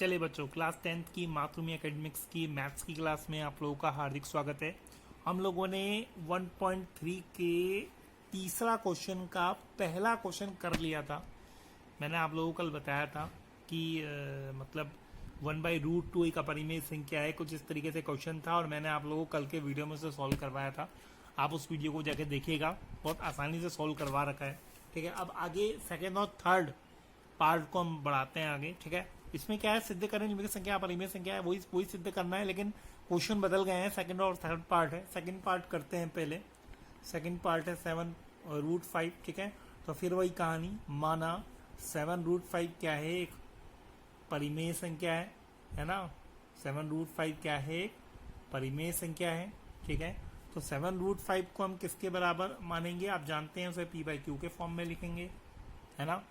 चलिए बच्चों, class 10th की मातृभूमि एकेडमिक्स की मैथ्स की क्लास में आप लोगों का हार्दिक स्वागत है। हम लोगों ने 1.3 के तीसरा क्वेश्चन का पहला क्वेश्चन कर लिया था। मैंने आप लोगों को कल बताया था कि मतलब 1/√2 एक अपरिमेय संख्या है, कुछ इस तरीके से क्वेश्चन था और मैंने आप लोगों को कल के वीडियो में से सॉल्व करवाया था। आप उस वीडियो को जाके देखिएगा, बहुत आसानी से सॉल्व करवा रखा है। ठीक है, अब आगे सेकेंड और थर्ड पार्ट को हम बढ़ाते हैं आगे। ठीक है, इसमें क्या है, सिद्ध करें निम्नलिखित संख्या अपरिमेय संख्या है, वही सिद्ध करना है, लेकिन क्वेश्चन बदल गए हैं। सेकंड और थर्ड पार्ट है, सेकंड पार्ट करते हैं पहले। सेकंड पार्ट है 7√5। ठीक है, तो फिर वही कहानी, माना 7√5 क्या है, एक परिमेय संख्या है ना। 7√5 क्या है, एक परिमेय संख्या है। ठीक है, तो 7√5 को हम किसके बराबर मानेंगे, आप जानते हैं, उसे p/q के फॉर्म में लिखेंगे, है ना।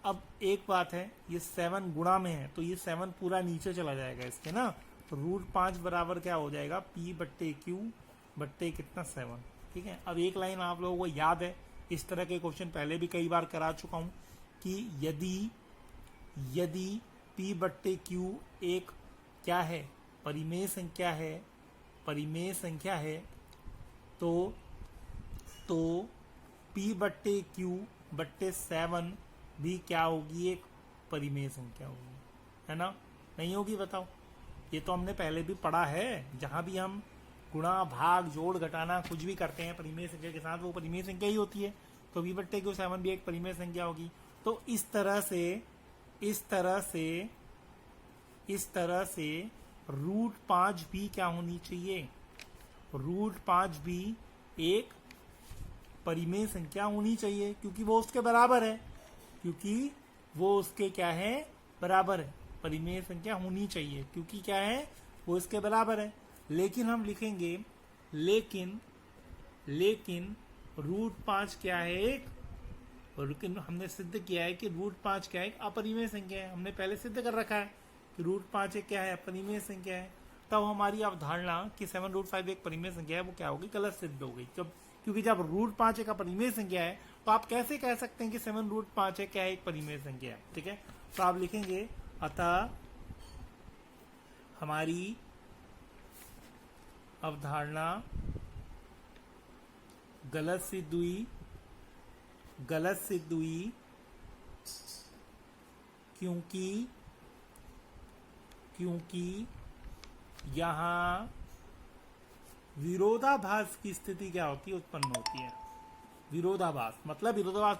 अब एक बात है, ये 7 गुणा में है तो ये 7 पूरा नीचे चला जाएगा इसके ना, तो √5 बराबर क्या हो जाएगा, p/q बट्टे कितना 7। ठीक है, अब एक लाइन आप लोगों को याद है, इस तरह के क्वेश्चन पहले भी कई बार करा चुका हूं कि यदि p/q एक क्या है, परिमेय संख्या है, तो p/q बट्टे 7 भी क्या होगी, एक परिमेय संख्या होगी, है ना। नहीं होगी, बताओ। ये तो हमने पहले भी पढ़ा है, जहां भी हम गुणा भाग जोड़ घटाना कुछ भी करते हैं परिमेय संख्या के साथ, वो परिमेय संख्या ही होती है। तो p/q 7 भी एक परिमेय संख्या होगी। तो इस तरह से √5 भी क्या होनी चाहिए, √5 भी एक परिमेय संख्या होनी चाहिए, क्योंकि वो उसके बराबर है, क्या है, बराबर है। परिमेय संख्या होनी चाहिए क्योंकि क्या है, वो इसके बराबर है। लेकिन हम लिखेंगे, लेकिन √5 क्या है, एक, लेकिन हमने सिद्ध किया है कि √5 क्या है, एक अपरिमेय संख्या है। हमने पहले सिद्ध कर रखा है कि √5 एक क्या है, अपरिमेय संख्या है। तब हमारी अवधारणा कि 7√5 एक परिमेय संख्या है, वो क्या होगी, गलत सिद्ध हो गई। क्योंकि जब √5 एक अपरिमेय संख्या है, तो आप कैसे कह सकते हैं कि 7√5 है क्या है, एक परिमेय संख्या है। ठीक है, तो आप लिखेंगे, अतः हमारी अवधारणा गलत सिद्ध हुई, क्योंकि यहां विरोधाभास की स्थिति क्या होती है, उत्पन्न होती है। विरोधाभास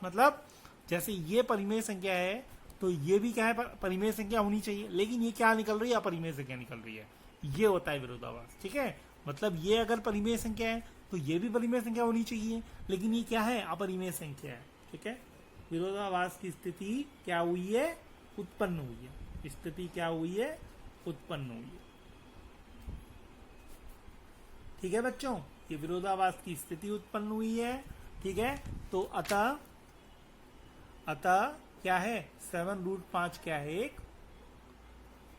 मतलब जैसे ये परिमेय संख्या है तो ये भी क्या है, परिमेय संख्या होनी चाहिए, लेकिन ये क्या निकल रही है, अपरिमेय संख्या निकल रही है। ये होता है विरोधाभास। ठीक है, मतलब ये अगर परिमेय संख्या है तो ये भी परिमेय संख्या होनी चाहिए, लेकिन ये क्या है, अपरिमेय संख्या है। ठीक है, विरोधाभास की स्थिति क्या हुई है, उत्पन्न हुई है। स्थिति क्या हुई है, उत्पन्न हुई है। ठीक है बच्चों, ये विरोधाभास की स्थिति उत्पन्न हुई है। ठीक है, तो अतः क्या है, 7√5 क्या है, एक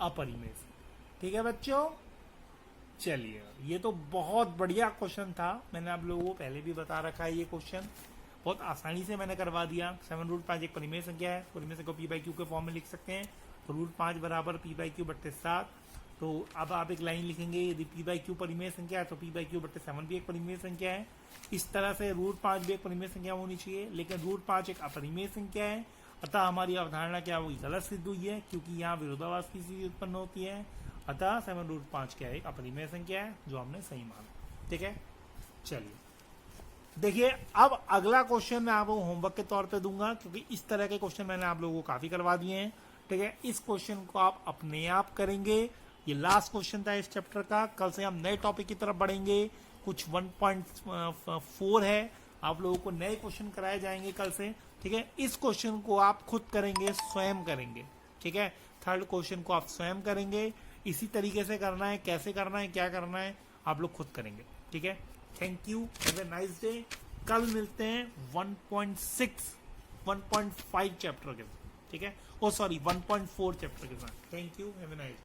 अपरिमेय संख्या। ठीक है बच्चों, चलिए, ये तो बहुत बढ़िया क्वेश्चन था, मैंने आप लोगों को पहले भी बता रखा है। ये क्वेश्चन बहुत आसानी से मैंने करवा दिया। 7√5 एक परिमेय संख्या है, परिमेय संख्या को p/q के फॉर्म में लिख सकते हैं, तो √5 बराबर p/q बट्टे 7। तो अब आप एक लाइन लिखेंगे, यदि p/q परिमेय संख्या है तो p/q बट्टे 7 भी एक परिमेय संख्या है। इस तरह से √5 भी एक परिमेय संख्या होनी चाहिए, लेकिन √5 एक अपरिमेय संख्या है। अतः हमारी अवधारणा क्या हुई, गलत सिद्ध हुई है, क्योंकि यहाँ विरोधाभास की स्थिति उत्पन्न होती है। अतः 7√5 क्या है, एक अपरिमेय संख्या है, जो हमने सही माना। ठीक है, चलिए देखिए, अब अगला क्वेश्चन मैं आपको होमवर्क के तौर पे दूंगा, क्योंकि इस तरह के क्वेश्चन मैंने आप लोगों को काफी करवा दिए हैं। ठीक है, इस क्वेश्चन को आप अपने आप करेंगे। ये लास्ट क्वेश्चन था इस चैप्टर का। कल से हम नए टॉपिक की तरफ बढ़ेंगे। कुछ 1.4 है, आप लोगों को नए क्वेश्चन कराए जाएंगे कल से। ठीक है, इस क्वेश्चन को आप खुद करेंगे, स्वयं करेंगे। ठीक है, थर्ड क्वेश्चन को आप स्वयं करेंगे। इसी तरीके से करना है, कैसे करना है, क्या करना है, आप लोग खुद करेंगे। ठीक है, thank you, have a nice day. कल मिलते हैं 1.5 चैप्टर के साथ। ठीक है, 1.4 चैप्टर के साथ। Thank you, have a nice day.